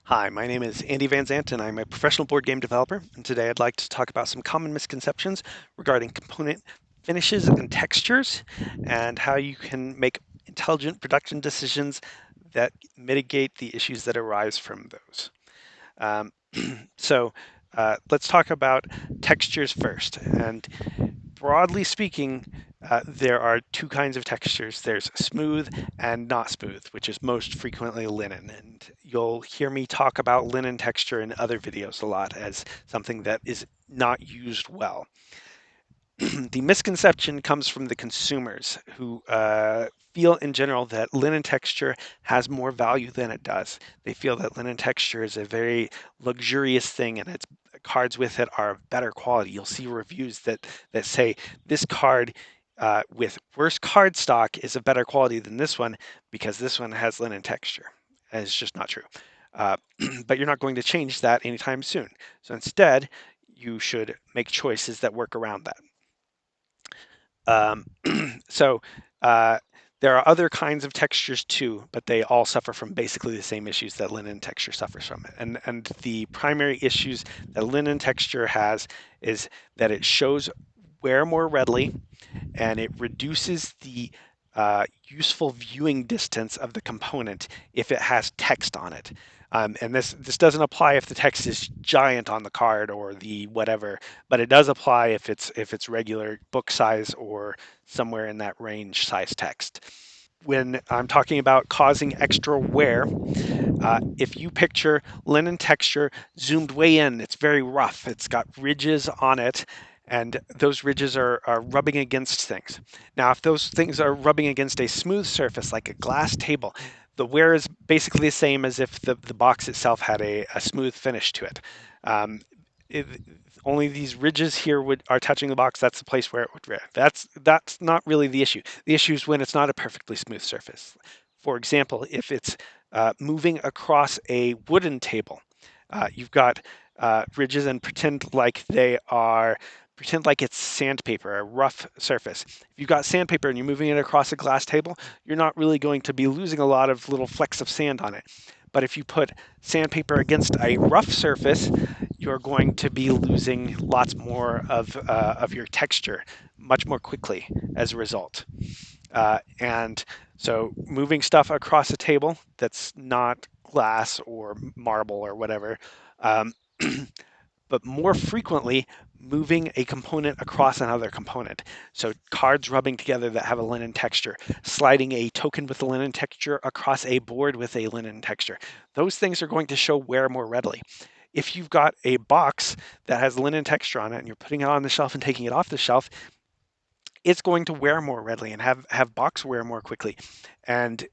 Hi, my name is Andy Van Zant, and I'm a professional board game developer. And today I'd like to talk about some common misconceptions regarding component finishes and textures, and how you can make intelligent production decisions that mitigate the issues that arise from those. Um, let's talk about textures first. And broadly speaking, there are two kinds of textures. There's smooth and not smooth, which is most frequently linen. And you'll hear me talk about linen texture in other videos a lot as something that is not used well. The misconception comes from the consumers who feel in general that linen texture has more value than it does. They feel that linen texture is a very luxurious thing and its cards with it are of better quality. You'll see reviews that say this card with worse card stock is of better quality than this one because this one has linen texture. And it's just not true. Uh, but you're not going to change that anytime soon. So instead, you should make choices that work around that. Um, so uh, there are other kinds of textures too, but they all suffer from basically the same issues that linen texture suffers from. And the primary issues that linen texture has is that it shows wear more readily, and it reduces the useful viewing distance of the component if it has text on it. And this doesn't apply if the text is giant on the card or the whatever, but it does apply if it's regular book size or somewhere in that range size text. When I'm talking about causing extra wear, if you picture linen texture zoomed way in, it's very rough. It's got ridges on it, and those ridges are rubbing against things. Now, if those things are rubbing against a smooth surface like a glass table, the wear is basically the same as if the box itself had a smooth finish to it. Um, it, Only these ridges here are touching the box. That's the place where it would wear. That's not really the issue. The issue is when it's not a perfectly smooth surface. For example, if it's moving across a wooden table. You've got ridges and pretend like it's sandpaper, a rough surface. If you've got sandpaper and you're moving it across a glass table, you're not really going to be losing a lot of little flecks of sand on it. But if you put sandpaper against a rough surface, you're going to be losing lots more of your texture much more quickly as a result. And so moving stuff across a table that's not glass or marble or whatever, um, but more frequently moving a component across another component. So cards rubbing together that have a linen texture, sliding a token with a linen texture across a board with a linen texture. Those things are going to show wear more readily. If you've got a box that has linen texture on it and you're putting it on the shelf and taking it off the shelf, it's going to wear more readily and have box wear more quickly. And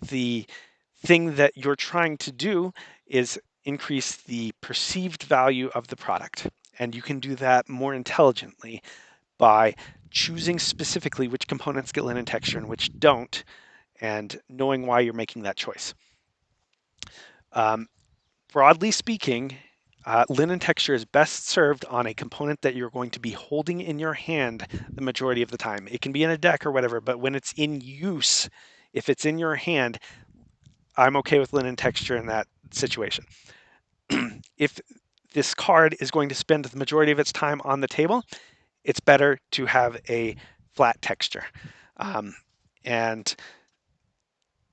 the thing that you're trying to do is increase the perceived value of the product. And you can do that more intelligently by choosing specifically which components get linen texture and which don't, and knowing why you're making that choice. Um, Broadly speaking, linen texture is best served on a component that you're going to be holding in your hand the majority of the time. It can be in a deck or whatever, but when it's in use, if it's in your hand, I'm okay with linen texture in that situation. If this card is going to spend the majority of its time on the table, it's better to have a flat texture. Um, and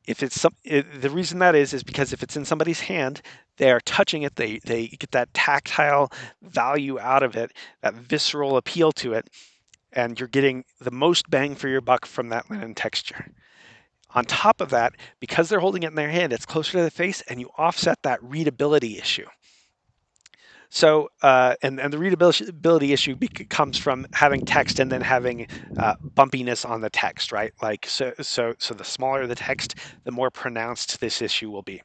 if it's the reason that is because if it's in somebody's hand, they are touching it. They get that tactile value out of it, that visceral appeal to it, and you're getting the most bang for your buck from that linen texture. On top of that, because they're holding it in their hand, it's closer to the face, and you offset that readability issue. So, and the readability issue comes from having text and then having bumpiness on the text, right? Like so the smaller the text, the more pronounced this issue will be.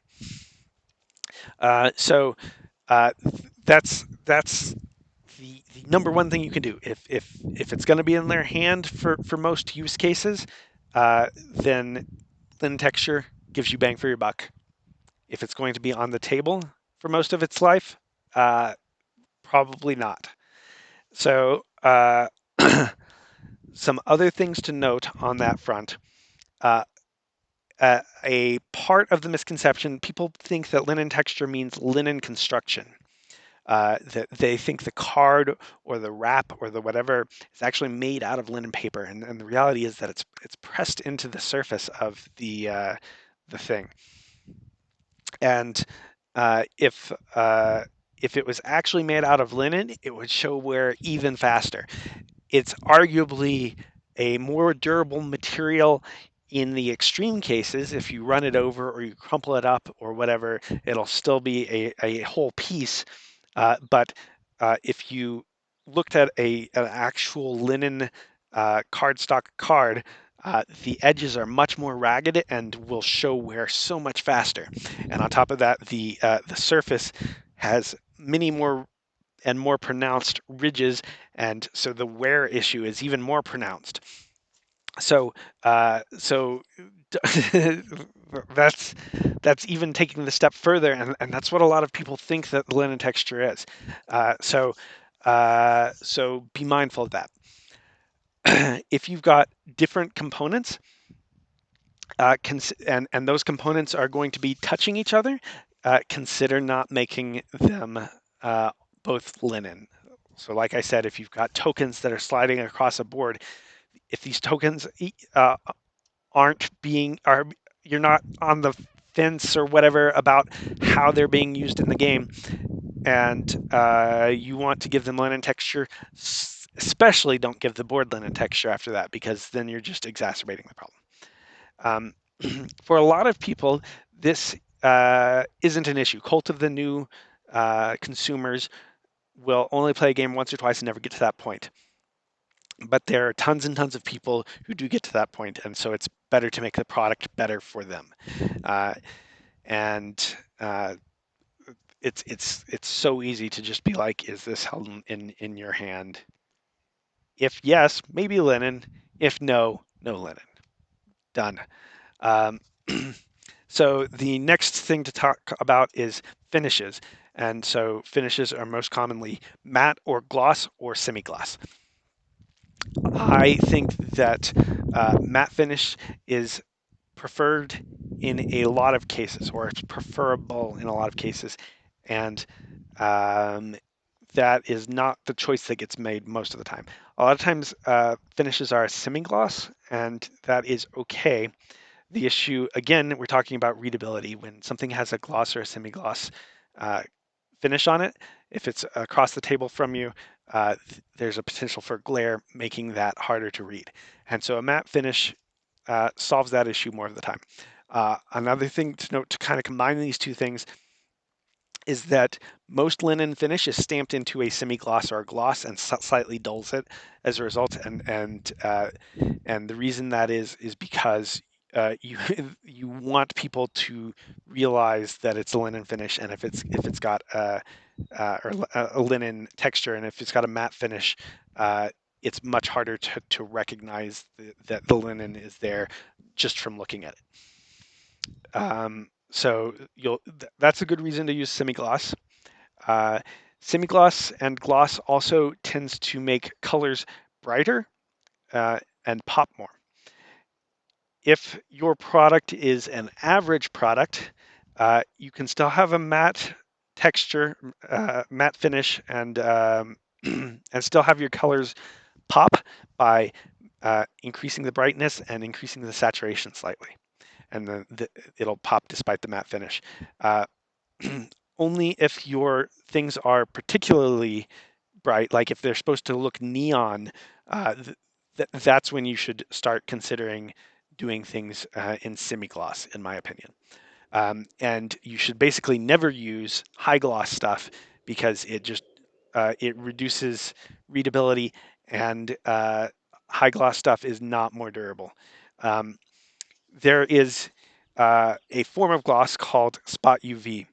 Uh, so uh, that's the number one thing you can do. If it's going to be in their hand for most use cases, then linen texture gives you bang for your buck. If it's going to be on the table for most of its life, uh, probably not. So, some other things to note on that front. Uh, a part of the misconception, people think that linen texture means linen construction. That they think the card or the wrap or the whatever is actually made out of linen paper, and the reality is that it's pressed into the surface of the thing. And if it was actually made out of linen, it would show wear even faster. It's arguably a more durable material in the extreme cases. If you run it over or you crumple it up or whatever, it'll still be a whole piece. But if you looked at an actual linen cardstock card, the edges are much more ragged and will show wear so much faster. And on top of that, the surface has many more and more pronounced ridges, and so the wear issue is even more pronounced. So that's that's even taking the step further, and that's what a lot of people think that the linen texture is. So be mindful of that. If you've got different components, and those components are going to be touching each other, consider not making them uh, both linen. So, like I said, if you've got tokens that are sliding across a board, if these tokens aren't being are you're not on the fence or whatever about how they're being used in the game, and you want to give them linen texture, especially don't give the board linen texture after that, because then you're just exacerbating the problem. For a lot of people, this isn't an issue. Cult of the New consumers will only play a game once or twice and never get to that point. But there are tons and tons of people who do get to that point, and so it's better to make the product better for them. Uh, and it's so easy to just be like, is this held in your hand? If yes, maybe linen. If no, no linen. Done. Um, so the next thing to talk about is finishes. And so finishes are most commonly matte or gloss or semi-gloss. I think that matte finish is preferred in a lot of cases, or it's preferable in a lot of cases. And um, that is not the choice that gets made most of the time. A lot of times, finishes are semi-gloss, and that is okay. The issue, again, we're talking about readability. When something has a gloss or a semi-gloss uh, finish on it, if it's across the table from you, there's a potential for glare, making that harder to read. And so a matte finish solves that issue more of the time. Another thing to note to kind of combine these two things is that most linen finish is stamped into a semi-gloss or a gloss and slightly dulls it as a result. And the reason that is because you you want people to realize that it's a linen finish, and if it's got a linen texture, and if it's got a matte finish, it's much harder to recognize that the linen is there just from looking at it. So that's a good reason to use semi-gloss. Uh, Semi-gloss and gloss also tends to make colors brighter and pop more. If your product is an average product, you can still have a matte texture, matte finish, and and still have your colors pop by increasing the brightness and increasing the saturation slightly, and then it'll pop despite the matte finish. Uh, Only if your things are particularly bright, like if they're supposed to look neon, that's when you should start considering doing things in semi-gloss, in my opinion. And you should basically never use high gloss stuff because it reduces readability, and high gloss stuff is not more durable. Um, there is a form of gloss called spot UV,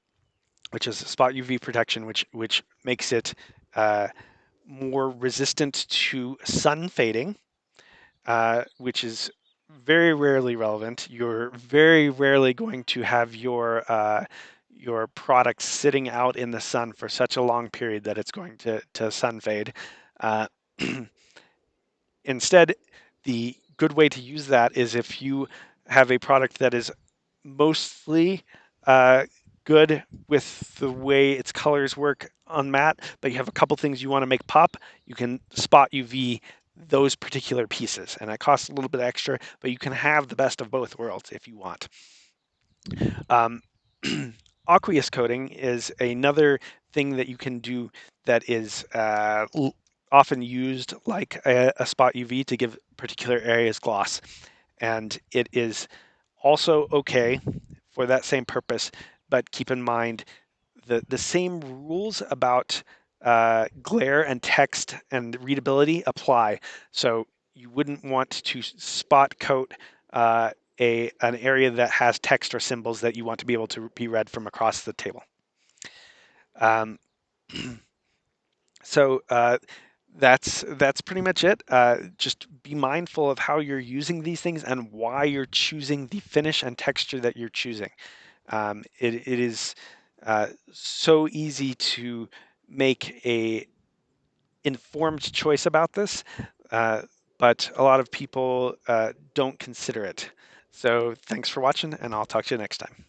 which is spot UV protection, which makes it uh, more resistant to sun fading, which is very rarely relevant. You're very rarely going to have your product sitting out in the sun for such a long period that it's going to sun fade. Uh, Instead, the good way to use that is if you have a product that is mostly good with the way its colors work on matte, but you have a couple things you want to make pop, you can spot UV those particular pieces. And that costs a little bit extra, but you can have the best of both worlds if you want. Um, Aqueous coating is another thing that you can do that is often used like a spot UV to give particular areas gloss. And it is also okay for that same purpose, but keep in mind the same rules about glare and text and readability apply. So you wouldn't want to spot coat an area that has text or symbols that you want to be able to be read from across the table. Um, so that's pretty much it. Just be mindful of how you're using these things and why you're choosing the finish and texture that you're choosing. It is so easy to make a informed choice about this, uh, but a lot of people don't consider it. So thanks for watching, and I'll talk to you next time.